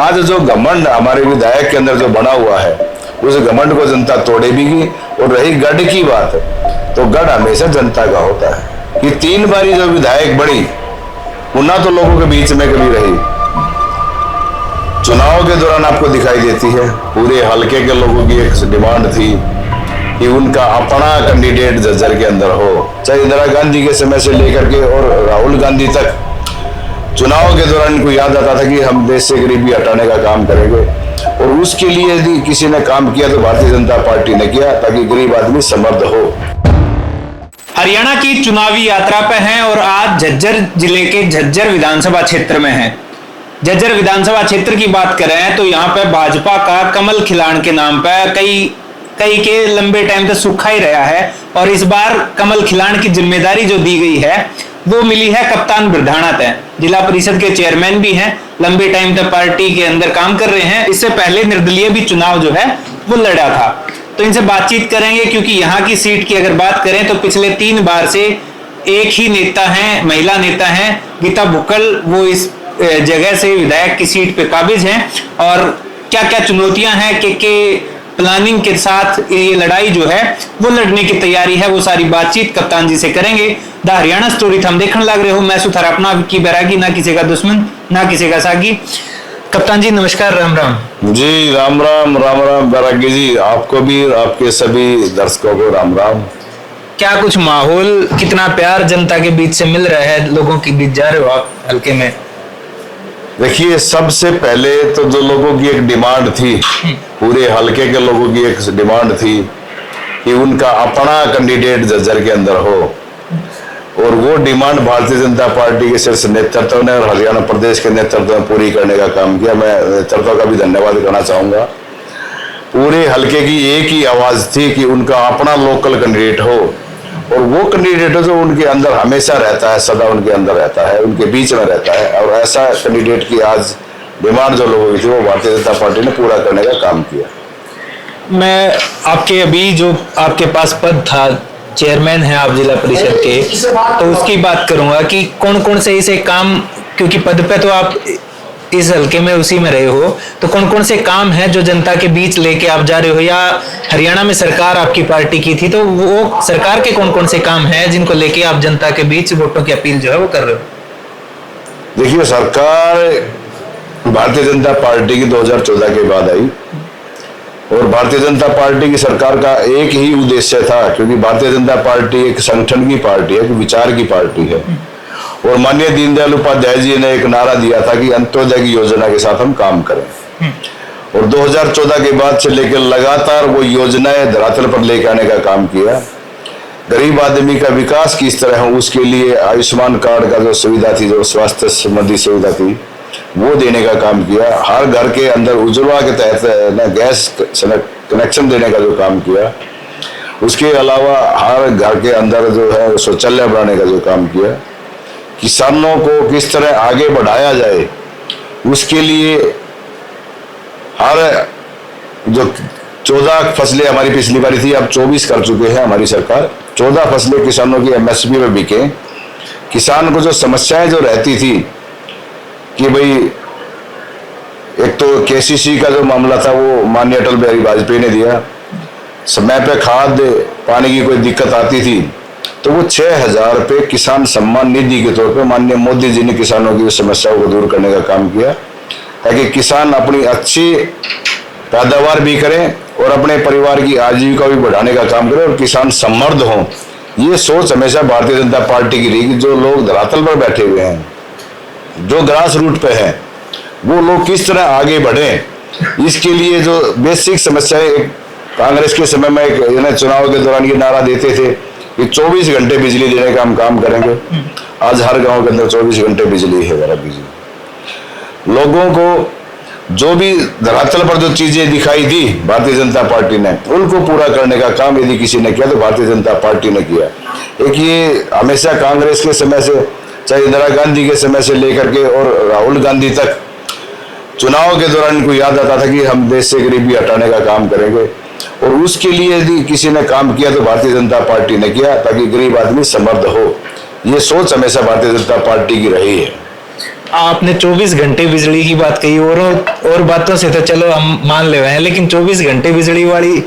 आज जो घमंड हमारे विधायक के अंदर जो बना हुआ है, उस घमंड को जनता तोड़ेगी। और रही गढ़ की बात, तो गढ़ हमेशा जनता का होता है। ये 3 बारी जो विधायक बड़ी, पुनः तो लोगों के बीच में कभी रही, चुनाव के दौरान आपको दिखाई देती है। पूरे हलके के लोगों की एक डिमांड थी कि उनका अपना कैंडिडेट झज्जर के अंदर हो, चाहे इंदिरा गांधी के समय से लेकर के और राहुल गांधी तक। चुनाव के दौरान इनको याद आता था कि हम देश से गरीबी हटाने का काम करेंगे, और उसके लिए यदि किसी ने काम किया तो भारतीय जनता पार्टी ने किया, ताकि गरीब आदमी समृद्ध हो। हरियाणा की चुनावी यात्रा पे हैं और आज झज्जर जिले के झज्जर विधानसभा क्षेत्र में हैं। झज्जर विधानसभा क्षेत्र की बात करें तो यहाँ पे भाजपा का कमल खिलाण के नाम पे कई के लंबे टाइम तक सूखा ही रहा है, और इस बार कमल खिलाण की जिम्मेदारी जो दी गई है वो मिली है कप्तान बिरधाणा तय। जिला परिषद के चेयरमैन भी हैं, लंबे टाइम तक पार्टी के अंदर काम कर रहे हैं। इससे पहले निर्दलीय भी चुनाव जो है वो लड़ा था। तो इनसे बातचीत करेंगे, क्योंकि यहाँ की सीट की अगर बात करें तो पिछले 3 बार से एक ही नेता है, महिला नेता है गीता भुक्कल, वो इस जगह से विधायक की सीट पे काबिज हैं। और क्या क्या चुनौतियां हैं के प्लानिंग के साथ ये लड़ाई जो है वो लड़ने की तैयारी है, वो सारी बातचीत कप्तान जी से करेंगे। द हरियाणा स्टोरी हम देखने लग रहे हो। मैं सुथार अपना की बैरागी, ना किसी का दुश्मन ना किसी का सागी। कप्तान जी नमस्कार, राम राम जी। राम राम राम राम बैरागी जी, आपको भी, आपके सभी दर्शकों को राम राम। क्या कुछ माहौल, कितना प्यार जनता के बीच से मिल रहा है, लोगों के बीच जा रहे हो आप हल्के में? देखिए, सबसे पहले तो जो लोगों की एक डिमांड थी, पूरे हलके के लोगों की एक डिमांड थी कि उनका अपना कैंडिडेट झज्जर के अंदर हो, और वो डिमांड भारतीय जनता पार्टी के शीर्ष नेतृत्व ने और हरियाणा प्रदेश के नेतृत्व ने पूरी करने का काम किया। मैं नेतृत्व का भी धन्यवाद करना चाहूंगा। पूरे हलके की एक ही आवाज थी कि उनका अपना लोकल कैंडिडेट हो, और वो कैंडिडेट जो उनके अंदर हमेशा रहता है, सदा उनके अंदर रहता है, उनके बीच में रहता है। और ऐसा कैंडिडेट की आज डिमांड जो लोगों की थी वो भारतीय जनता पार्टी ने पूरा करने का काम किया। मैं आपके अभी जो आपके पास पद था, चेयरमैन है आप जिला परिषद के, तो उसकी बात करूंगा कि कौन कौन से ऐसे काम, क्योंकि पद पे तो आप इस हल्के में उसी में रहे हो, तो कौन कौन से काम हैं जो जनता के बीच लेके आप जा रहे हो, या हरियाणा में सरकार आपकी पार्टी की थी तो वो सरकार के कौन कौन से काम हैं जिनको लेके आप जनता के बीच वोटों की अपील जो है वो कर रहे हो? देखिए, सरकार भारतीय जनता पार्टी की 2014 के बाद आई, और भारतीय जनता पार्टी की सरकार का एक ही उद्देश्य था, क्योंकि भारतीय जनता पार्टी एक संगठन की पार्टी है, एक विचार की पार्टी है। और माननीय दीनदयाल उपाध्याय जी ने एक नारा दिया था कि अंत्योदय की योजना के साथ हम काम करें, और 2014 के बाद से लेकर लगातार वो योजनाएं धरातल पर लेकर आने का काम किया। गरीब आदमी का विकास किस तरह हो, उसके लिए आयुष्मान कार्ड का जो सुविधा थी, जो स्वास्थ्य संबंधी सुविधा थी, वो देने का काम किया। हर घर के अंदर उज्ज्वला के तहत गैस कनेक्शन देने का जो काम किया। उसके अलावा हर घर के अंदर जो है शौचालय बनाने का जो काम किया। किसानों को किस तरह आगे बढ़ाया जाए, उसके लिए हर जो 14 फसलें हमारी पिछली बारी थी, अब 24 कर चुके हैं हमारी सरकार। 14 फसलें किसानों की MSP में बिके। किसान को जो समस्याएं जो रहती थी कि भाई, एक तो KCC का जो मामला था वो माननीय अटल बिहारी वाजपेयी ने दिया। समय पे खाद पानी की कोई दिक्कत आती थी तो वो 6,000 रुपये किसान सम्मान निधि के तौर पे माननीय मोदी जी ने किसानों की समस्याओं को दूर करने का काम किया, ताकि किसान अपनी अच्छी पैदावार भी करें और अपने परिवार की आजीविका भी बढ़ाने का काम करें और किसान समृद्ध हों। ये सोच हमेशा भारतीय जनता पार्टी की रही कि जो लोग धरातल पर बैठे हुए हैं, जो ग्रास रूट पे हैं, वो लोग किस तरह आगे बढ़े। इसके लिए जो बेसिक समस्याएं, कांग्रेस के समय में चुनाव के दौरान ये नारा देते थे कि 24 घंटे बिजली देने का हम काम करेंगे। आज हर गांव के अंदर 24 घंटे बिजली है। जरा बिजली लोगों को जो भी धरातल पर जो चीजें दिखाई दी भारतीय जनता पार्टी ने, उनको पूरा करने का काम यदि किसी ने किया तो भारतीय जनता पार्टी ने किया। एक ये हमेशा कांग्रेस के समय से, चाहे इंदिरा गांधी के समय से लेकर के और राहुल गांधी तक, चुनाव के दौरान इनको याद आता था कि हम देश से गरीबी हटाने का काम करेंगे, और उसके लिए यदि किसी ने काम किया तो भारतीय जनता पार्टी ने किया, ताकि गरीब आदमी समृद्ध हो। ये सोच हमेशा भारतीय जनता पार्टी की रही है। आपने 24 घंटे बिजली की बात कही, और बातों से तो चलो हम मान ले रहे हैं, लेकिन 24 घंटे बिजली वाली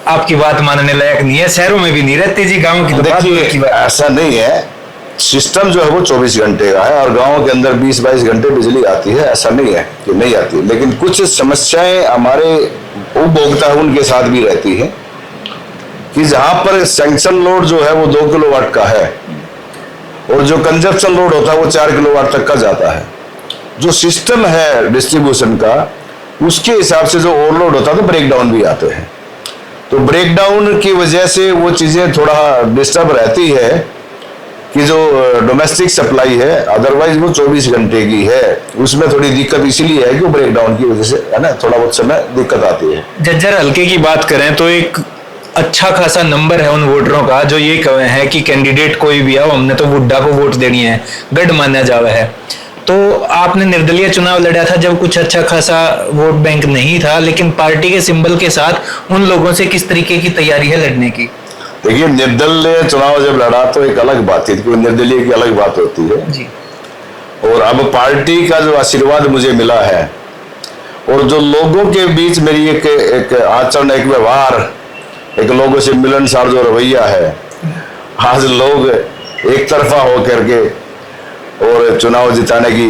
आपकी बात मानने लायक नहीं है। शहरों में भी नहीं रहती जी, गाँव की तो बात दूर की बात। ऐसा नहीं है, सिस्टम जो है वो 24 घंटे का है और गांव के अंदर 20-22 घंटे बिजली आती है, ऐसा नहीं है कि नहीं आती। लेकिन कुछ समस्याएं हमारे उपभोक्ता उनके साथ भी रहती है कि जहां पर सैंक्शन लोड जो है वो 2 किलोवाट का है और जो कंजप्शन लोड होता है वो 4 किलोवाट तक का जाता है। जो सिस्टम है डिस्ट्रीब्यूशन का, उसके हिसाब से जो ओवरलोड होता है तो ब्रेकडाउन भी आते हैं। तो ब्रेकडाउन की वजह से वो चीजें थोड़ा डिस्टर्ब रहती है कि जो डोमेस्टिक सप्लाई है अदरवाइज वो 24 घंटे की है, उसमें थोड़ी दिक्कत इसलिए है कि वो ब्रेकडाउन की वजह से है ना, थोड़ा बहुत समय दिक्कत आती है। झज्जर हल्के की बात करें तो एक अच्छा खासा नंबर है उन वोटरों का जो ये कहे हैं कि कैंडिडेट कोई भी आओ, हमने तो बुड्ढा को वोट देनी है, गढ़ माना जावा है। तो आपने निर्दलीय चुनाव लड़ा था जब कुछ अच्छा खासा वोट बैंक नहीं था, लेकिन पार्टी के सिंबल के साथ उन लोगों से किस तरीके की तैयारी है लड़ने की? देखिए, निर्दलीय चुनाव जब लड़ा तो एक अलग बात थी, क्योंकि निर्दलीय की अलग बात होती है जी। और अब पार्टी का जो आशीर्वाद मुझे मिला है और जो लोगों के बीच मेरी एक आचरण, एक व्यवहार, एक लोगों से मिलनसार जो रवैया है, आज लोग एक तरफा हो करके और चुनाव जिताने की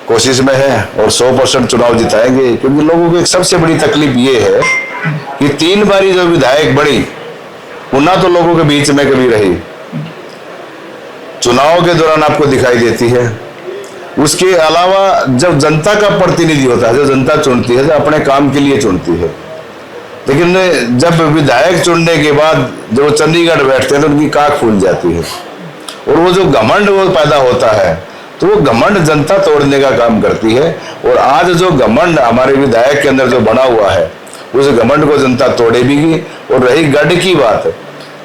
कोशिश में है और 100% चुनाव जिताएंगे। क्योंकि लोगों की एक सबसे बड़ी तकलीफ ये है कि 3 बारी जो विधायक बड़ी ना तो लोगों के बीच में कभी रही, चुनाव के दौरान आपको दिखाई देती है। उसके अलावा जब जनता का प्रतिनिधि होता है, जो जनता चुनती है, जो अपने काम के लिए चुनती है, लेकिन जब विधायक चुनने के बाद जो चंडीगढ़ बैठते हैं तो उनकी काख फूल जाती है और वो जो घमंड वो पैदा होता है तो वो घमंड जनता तोड़ने का काम करती है। और आज जो घमंड हमारे विधायक के अंदर जो बना हुआ है, उस घमंड को जनता तोड़ेगी। और रही गढ़ की बात,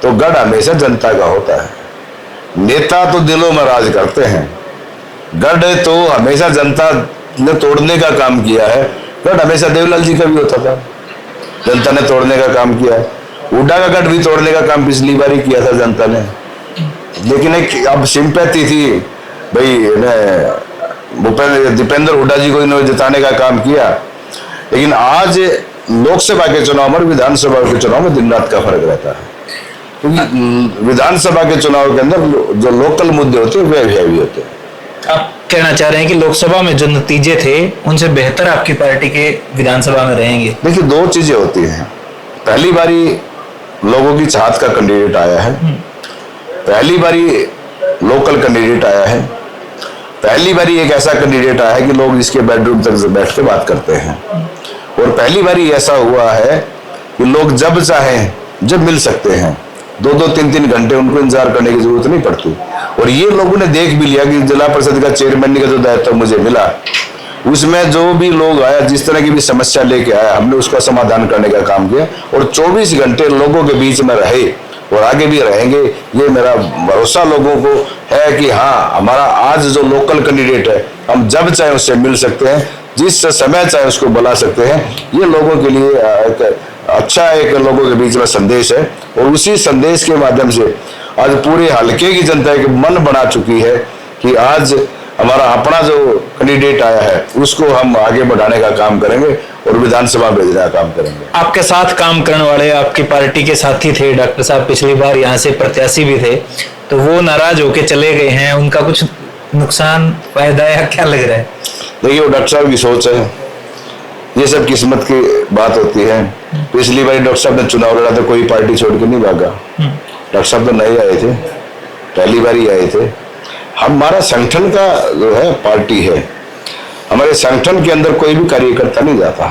तो गढ़ हमेशा जनता का होता है। नेता तो दिलों में राज करते हैं, गढ़ तो हमेशा जनता ने तोड़ने का काम किया है। गढ़ हमेशा देवलाल जी का भी होता था, जनता ने तोड़ने का काम किया है। हुड्डा का गढ़ भी तोड़ने का काम पिछली बार ही किया था जनता ने, लेकिन एक अब सिंपैथी थी भाई, दीपेंद्र हुड्डा जी को इन्होंने जिताने का काम किया। लेकिन आज लोकसभा के चुनाव और विधानसभा के चुनाव में दिन रात का फर्क रहता है, क्योंकि विधानसभा के चुनाव के अंदर जो लोकल मुद्दे होते हैं वे हैवी होते हैं। आप कहना चाह रहे हैं कि लोकसभा में जो नतीजे थे उनसे बेहतर आपकी पार्टी के विधानसभा में रहेंगे? देखिए, 2 चीजें होती हैं। पहली बारी लोगों की चाहत का कैंडिडेट आया है, पहली बारी लोकल कैंडिडेट आया है, पहली बारी एक ऐसा कैंडिडेट आया है कि लोग इसके बेडरूम तक बैठ के बात करते हैं, और पहली बारी ऐसा हुआ है कि लोग जब चाहें जब मिल सकते हैं, 2-2, 3-3 घंटे उनको इंतजार करने की जरूरत नहीं पड़ती। और ये लोगों ने देख भी लिया कि जिला परिषद का चेयरमैन का जो दायित्व मुझे मिला, उसमें जो भी लोग आया, जिस तरह की भी समस्या लेके आया, हमने उसका समाधान करने का काम किया और 24 घंटे लोगों के बीच में रहे और आगे भी रहेंगे। ये मेरा भरोसा लोगों को है कि हाँ, हमारा आज जो लोकल कैंडिडेट है, हम जब चाहे उससे मिल सकते हैं, जिस समय चाहे उसको बुला सकते हैं। ये लोगों के लिए एक लोगों के बीच में संदेश है और उसी संदेश के माध्यम से आज पूरे हलके की जनता एक मन बना चुकी है कि आज हमारा अपना जो कैंडिडेट आया है उसको हम आगे बढ़ाने का काम करेंगे और विधानसभा भेजने का काम करेंगे। आपके साथ काम करने वाले आपकी पार्टी के साथी थे डॉक्टर साहब, पिछली बार यहाँ से प्रत्याशी भी थे, तो वो नाराज होके चले गए हैं, उनका कुछ नुकसान फायदा या क्या लग रहा है? देखिए, वो डॉक्टर साहब की सोच है, ये सब किस्मत की बात होती है। पिछली बार डॉक्टर साहब ने चुनाव लड़ा तो कोई पार्टी छोड़ के नहीं भागा। डॉक्टर साहब तो नहीं आए थे, पहली बार ही आए थे। हमारा संगठन का जो है पार्टी है, हमारे संगठन के अंदर कोई भी कार्यकर्ता नहीं जाता।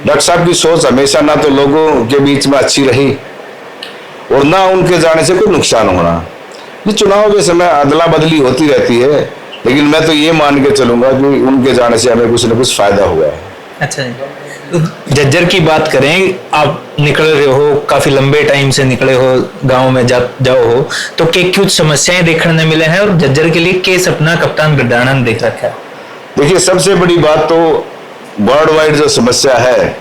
डॉक्टर साहब की सोच हमेशा ना तो लोगों के बीच में अच्छी रही और ना उनके जाने से कोई नुकसान होना। ये चुनाव के समय अदला बदली होती रहती है, लेकिन मैं तो ये मान के चलूंगा कि उनके जाने से हमें कुछ न कुछ फायदा हुआ है। अच्छा जी, तो झज्जर की बात करें, आप निकल रहे हो, काफी लंबे टाइम से निकले हो, गांव में जाओ हो, तो क्या कुछ समस्याएं देखने मिले हैं और झज्जर के लिए के सपना कप्तान बिरदाना ने देख रखा है? देखिए, सबसे बड़ी बात तो वर्ल्ड वाइड जो समस्या है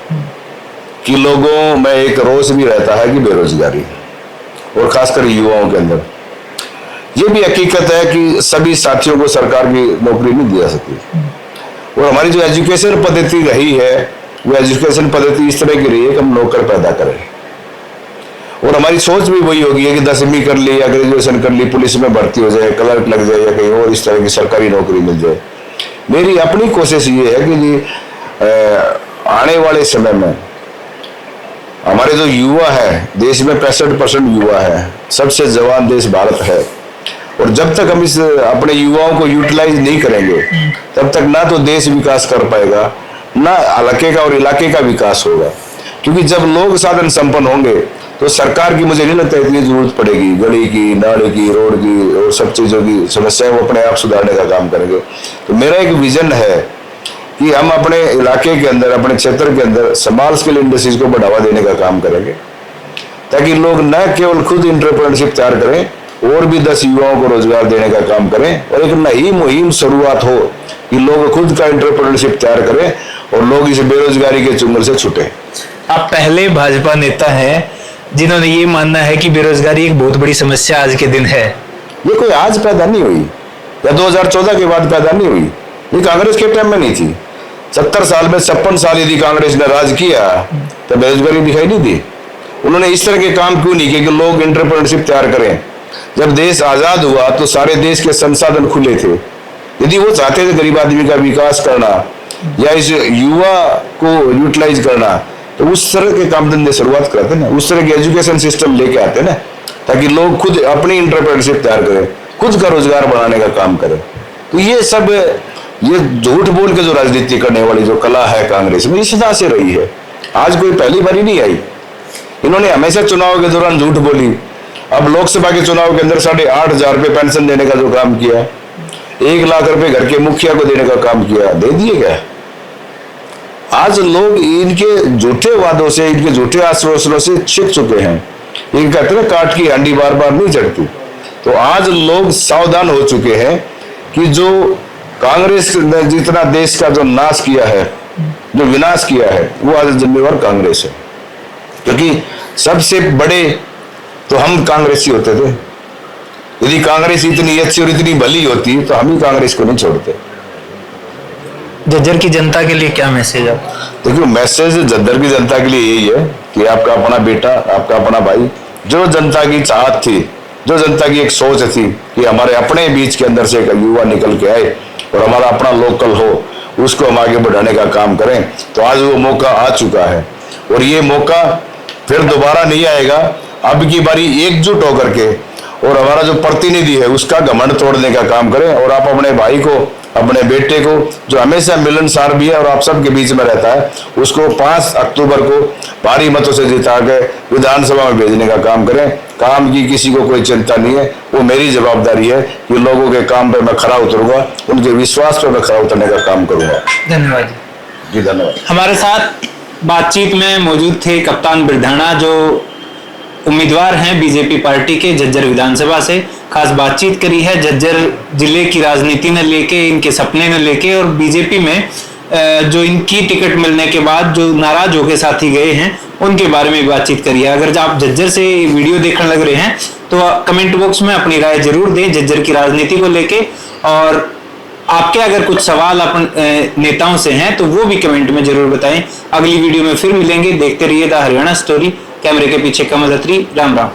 कि लोगों में एक रोष भी रहता है कि बेरोजगारी, और खासकर युवाओं के अंदर ये भी हकीकत है कि सभी साथियों को सरकार की नौकरी नहीं दी जा सकती, और हमारी जो एजुकेशन पद्धति रही है वो एजुकेशन पद्धति इस तरह की रही है कि हम नौकर पैदा करें, और हमारी सोच भी वही होगी है कि 10वीं कर ली या ग्रेजुएशन कर ली, पुलिस में भर्ती हो जाए, क्लर्क लग जाए या कहीं और इस तरह की सरकारी नौकरी मिल जाए। मेरी अपनी कोशिश ये है कि जी आने वाले समय में हमारे जो युवा है, देश में 65% युवा है, सबसे जवान देश भारत है, और जब तक हम इस अपने युवाओं को यूटिलाइज नहीं करेंगे तब तक ना तो देश विकास कर पाएगा, ना हल्के का और इलाके का विकास होगा। क्योंकि जब लोग साधन संपन्न होंगे तो सरकार की मुझे नहीं लगता इतनी जरूरत पड़ेगी, गली की, नाले की, रोड की और सब चीजों की समस्याएं वो अपने आप सुधारने का काम करेंगे। तो मेरा एक विजन है कि हम अपने इलाके के अंदर, अपने क्षेत्र के अंदर स्मॉल स्केल इंडस्ट्रीज को बढ़ावा देने का काम करेंगे, ताकि लोग न केवल खुद एंटरप्रेन्योरशिप तैयार करें और भी 10 युवाओं को रोजगार देने का काम करें, और एक नई मुहिम शुरुआत हो कि लोग खुद का एंटरप्रेन्योरशिप तैयार करें और लोग इस बेरोजगारी के चुंगल से छूटे। आप पहले भाजपा नेता हैं जिन्होंने ये मानना है कि बेरोजगारी एक बहुत बड़ी समस्या आज के दिन है। ये कोई आज पैदा नहीं हुई या 2014 के बाद पैदा नहीं हुई, ये कांग्रेस के टाइम में नहीं थी। 70 साल में 56 साल यदि कांग्रेस ने राज किया तो बेरोजगारी दिखाई नहीं दी। उन्होंने इस तरह के काम क्यों नहीं किए कि लोग एंटरप्रेन्योरशिप तैयार करें। जब देश आजाद हुआ तो सारे देश के संसाधन खुले थे, यदि वो चाहते थे गरीब आदमी का विकास करना या इस युवा को यूटिलाइज करना, तो उस तरह के काम धंधे शुरुआत करते ना, उस तरह के एजुकेशन सिस्टम लेके आते ना, ताकि लोग खुद अपनी एंटरप्रेन्योरशिप तैयार करें, खुद का रोजगार बढ़ाने का काम करें। तो ये सब ये झूठ बोल के जो राजनीति करने वाली जो कला है कांग्रेस में, इस तरह से रही है, आज कोई पहली बारी नहीं आई। इन्होंने हमेशा चुनाव के दौरान झूठ बोली। अब लोकसभा के चुनाव के अंदर 8,500 रुपये पेंशन देने का जो काम किया, 1 लाख रुपए घर के मुखिया को देने का काम किया, दे दिए क्या? आज लोग इनके झूठे वादों से, इनके झूठे आश्वासनों से छिप चुके हैं। ये कहते हैं काट की हांडी बार बार नहीं चढ़ती। तो आज लोग सावधान हो चुके हैं कि जो कांग्रेस ने जितना देश का जो नाश किया है, जो विनाश किया है, वो आज जिम्मेवार कांग्रेस है। क्योंकि सबसे बड़े तो हम कांग्रेसी होते थे। यदि कांग्रेस इतनी अच्छी और इतनी भली होती तो हम ही कांग्रेस को नहीं छोड़ते। झज्जर की जनता के लिए क्या मैसेज है? देखिए, मैसेज झज्जर की जनता के लिए यही है कि आपका अपना बेटा, आपका अपना भाई, जो जनता की चाहत थी, जो जनता की एक सोच थी कि हमारे अपने बीच के अंदर से एक युवा निकल के आए और हमारा अपना लोकल हो, उसको हम आगे बढ़ाने का काम करें, तो आज वो मौका आ चुका है। और ये मौका फिर दोबारा नहीं आएगा। अब की बारी एकजुट होकर के और हमारा जो प्रतिनिधि है उसका घमंड तोड़ने का काम करें, और आप अपने भाई को, अपने बेटे को, जो हमेशा मिलनसार भी है और आप सबके बीच में रहता है, उसको 5 अक्टूबर को भारी मतों से जिता के विधानसभा में भेजने का काम करें। काम की किसी को कोई चिंता नहीं है, वो मेरी जवाबदारी है कि लोगों के काम पे मैं खरा उतरूंगा, उनके विश्वास पे मैं खरा उतरने का काम करूंगा। धन्यवाद जी, धन्यवाद। हमारे साथ बातचीत में मौजूद थे कप्तान बिरधाना, जो उम्मीदवार हैं बीजेपी पार्टी के झज्जर विधानसभा से। खास बातचीत करी है झज्जर जिले की राजनीति ने लेके, इनके सपने ने लेके, और बीजेपी में जो इनकी टिकट मिलने के बाद जो नाराज होकर साथी गए हैं उनके बारे में बातचीत करी है। अगर आप झज्जर से वीडियो देखने लग रहे हैं तो कमेंट बॉक्स में अपनी राय जरूर दें झज्जर की राजनीति को लेके, और आपके अगर कुछ सवाल अपन नेताओं से हैं तो वो भी कमेंट में जरूर बताएं। अगली वीडियो में फिर मिलेंगे। देखते रहिए द हरियाणा स्टोरी। कैमरे के पीछे कमल अत्री। राम राम।